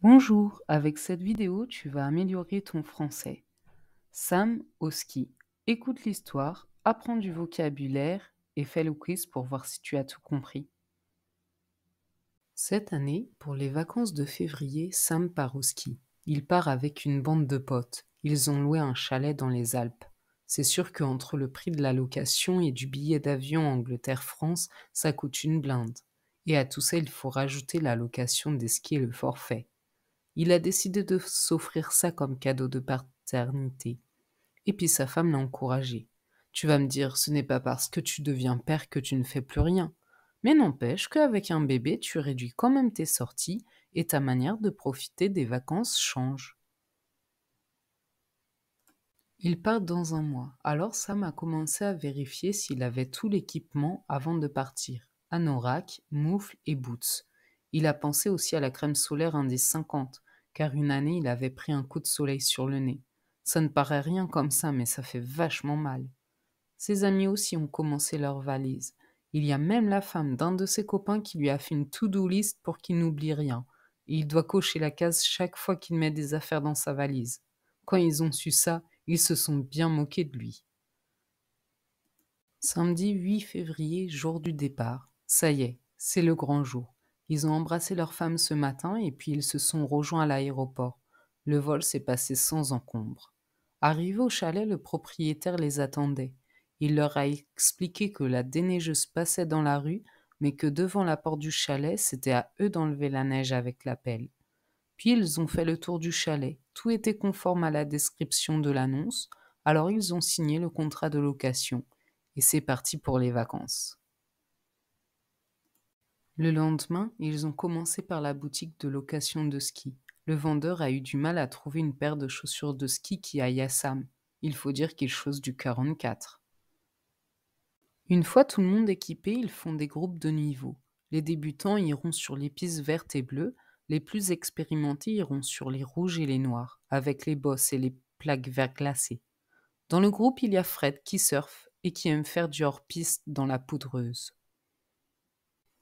Bonjour, avec cette vidéo, tu vas améliorer ton français. Sam au ski. Écoute l'histoire, apprends du vocabulaire et fais le quiz pour voir si tu as tout compris. Cette année, pour les vacances de février, Sam part au ski. Il part avec une bande de potes. Ils ont loué un chalet dans les Alpes. C'est sûr qu'entre le prix de la location et du billet d'avion Angleterre-France, ça coûte une blinde. Et à tout ça, il faut rajouter la location des skis et le forfait. Il a décidé de s'offrir ça comme cadeau de paternité. Et puis sa femme l'a encouragé. Tu vas me dire, ce n'est pas parce que tu deviens père que tu ne fais plus rien. Mais n'empêche qu'avec un bébé, tu réduis quand même tes sorties et ta manière de profiter des vacances change. Ils partent dans un mois. Alors Sam a commencé à vérifier s'il avait tout l'équipement avant de partir. Anorak, moufle et boots. Il a pensé aussi à la crème solaire indice 50, car une année il avait pris un coup de soleil sur le nez. Ça ne paraît rien comme ça, mais ça fait vachement mal. Ses amis aussi ont commencé leur valise. Il y a même la femme d'un de ses copains qui lui a fait une to-do list pour qu'il n'oublie rien. Et il doit cocher la case chaque fois qu'il met des affaires dans sa valise. Quand ils ont su ça, ils se sont bien moqués de lui. Samedi 8 février, jour du départ. Ça y est, c'est le grand jour. Ils ont embrassé leur femme ce matin et puis ils se sont rejoints à l'aéroport. Le vol s'est passé sans encombre. Arrivés au chalet, le propriétaire les attendait. Il leur a expliqué que la déneigeuse passait dans la rue, mais que devant la porte du chalet, c'était à eux d'enlever la neige avec la pelle. Puis ils ont fait le tour du chalet. Tout était conforme à la description de l'annonce, alors ils ont signé le contrat de location. Et c'est parti pour les vacances. Le lendemain, ils ont commencé par la boutique de location de ski. Le vendeur a eu du mal à trouver une paire de chaussures de ski qui aille à Sam. Il faut dire qu'il chausse du 44. Une fois tout le monde équipé, ils font des groupes de niveau. Les débutants iront sur les pistes vertes et bleues, les plus expérimentés iront sur les rouges et les noirs, avec les bosses et les plaques verglacées. Dans le groupe, il y a Fred qui surfe et qui aime faire du hors-piste dans la poudreuse.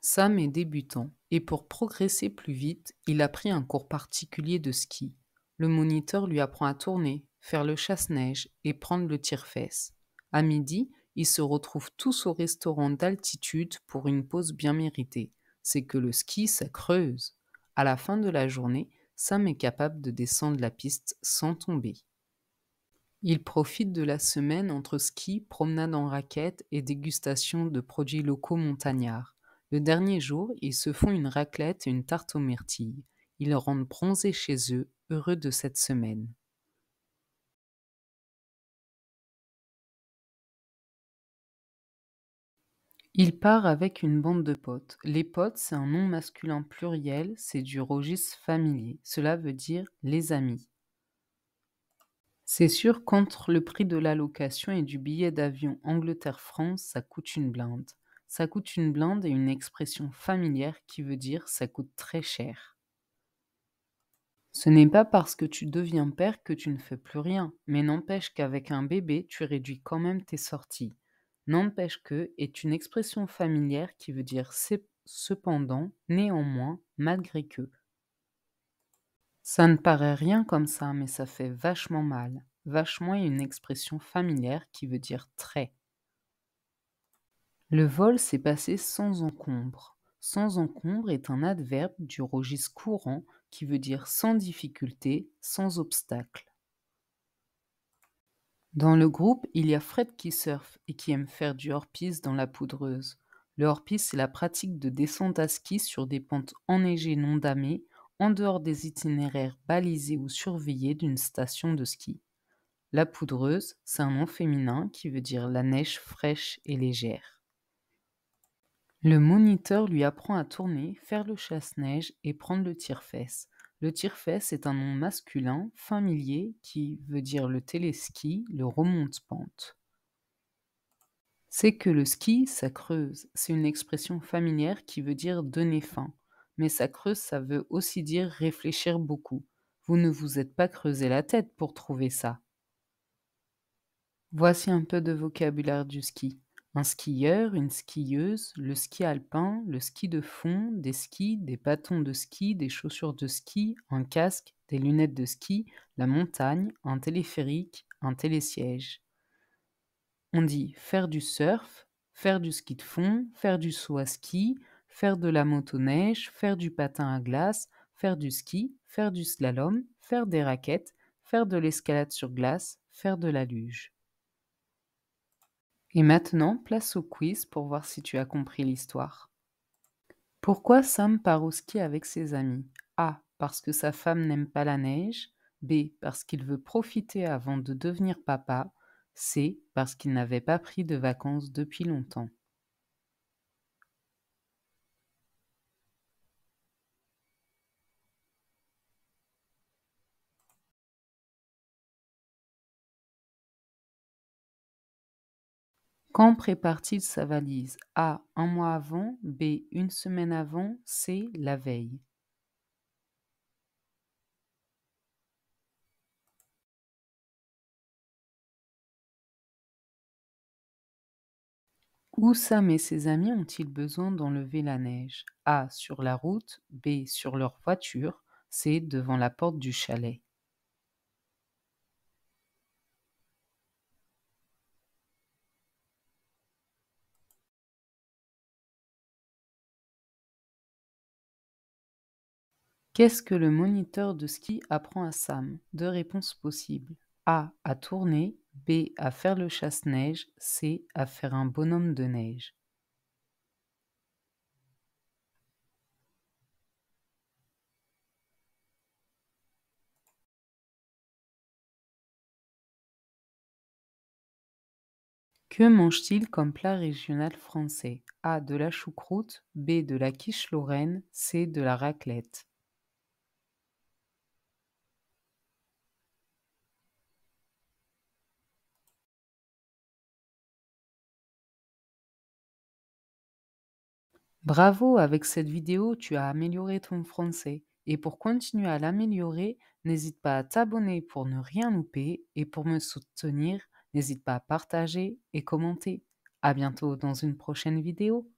Sam est débutant et pour progresser plus vite, il a pris un cours particulier de ski. Le moniteur lui apprend à tourner, faire le chasse-neige et prendre le tire-fesse. À midi, ils se retrouvent tous au restaurant d'altitude pour une pause bien méritée. C'est que le ski, ça creuse. À la fin de la journée, Sam est capable de descendre la piste sans tomber. Il profite de la semaine entre ski, promenade en raquette et dégustation de produits locaux montagnards. Le dernier jour, ils se font une raclette et une tarte aux myrtilles. Ils rentrent bronzés chez eux, heureux de cette semaine. Il part avec une bande de potes. Les potes, c'est un nom masculin pluriel, c'est du registre familier. Cela veut dire les amis. C'est sûr qu'entre le prix de la location et du billet d'avion Angleterre-France, ça coûte une blinde. Ça coûte une blinde est une expression familière qui veut dire ça coûte très cher. Ce n'est pas parce que tu deviens père que tu ne fais plus rien, mais n'empêche qu'avec un bébé, tu réduis quand même tes sorties. N'empêche que est une expression familière qui veut dire cependant, néanmoins, malgré que. Ça ne paraît rien comme ça, mais ça fait vachement mal. Vachement est une expression familière qui veut dire très. Le vol s'est passé sans encombre. Sans encombre est un adverbe du registre courant qui veut dire sans difficulté, sans obstacle. Dans le groupe, il y a Fred qui surfe et qui aime faire du hors-piste dans la poudreuse. Le hors-piste, c'est la pratique de descente à ski sur des pentes enneigées non damées, en dehors des itinéraires balisés ou surveillés d'une station de ski. La poudreuse, c'est un nom féminin qui veut dire la neige fraîche et légère. Le moniteur lui apprend à tourner, faire le chasse-neige et prendre le tire-fesse. Le tire-fesse est un nom masculin familier qui veut dire le téléski, le remonte-pente. C'est que le ski, ça creuse. C'est une expression familière qui veut dire donner faim. Mais ça creuse, ça veut aussi dire réfléchir beaucoup. Vous ne vous êtes pas creusé la tête pour trouver ça. Voici un peu de vocabulaire du ski. Un skieur, une skieuse, le ski alpin, le ski de fond, des skis, des bâtons de ski, des chaussures de ski, un casque, des lunettes de ski, la montagne, un téléphérique, un télésiège. On dit faire du surf, faire du ski de fond, faire du saut à ski, faire de la motoneige, faire du patin à glace, faire du ski, faire du slalom, faire des raquettes, faire de l'escalade sur glace, faire de la luge. Et maintenant, place au quiz pour voir si tu as compris l'histoire. Pourquoi Sam part au ski avec ses amis? A. Parce que sa femme n'aime pas la neige. B. Parce qu'il veut profiter avant de devenir papa. C. Parce qu'il n'avait pas pris de vacances depuis longtemps. Quand prépare-t-il sa valise? A. Un mois avant. B. Une semaine avant. C. La veille. Où Sam et ses amis ont-ils besoin d'enlever la neige? A. Sur la route. B. Sur leur voiture. C. Devant la porte du chalet. Qu'est-ce que le moniteur de ski apprend à Sam? Deux réponses possibles. A. À tourner. B. À faire le chasse-neige. C. À faire un bonhomme de neige. Que mange-t-il comme plat régional français? A. De la choucroute. B. De la quiche lorraine. C. De la raclette. Bravo, avec cette vidéo, tu as amélioré ton français. Et pour continuer à l'améliorer, n'hésite pas à t'abonner pour ne rien louper et pour me soutenir, n'hésite pas à partager et commenter. À bientôt dans une prochaine vidéo.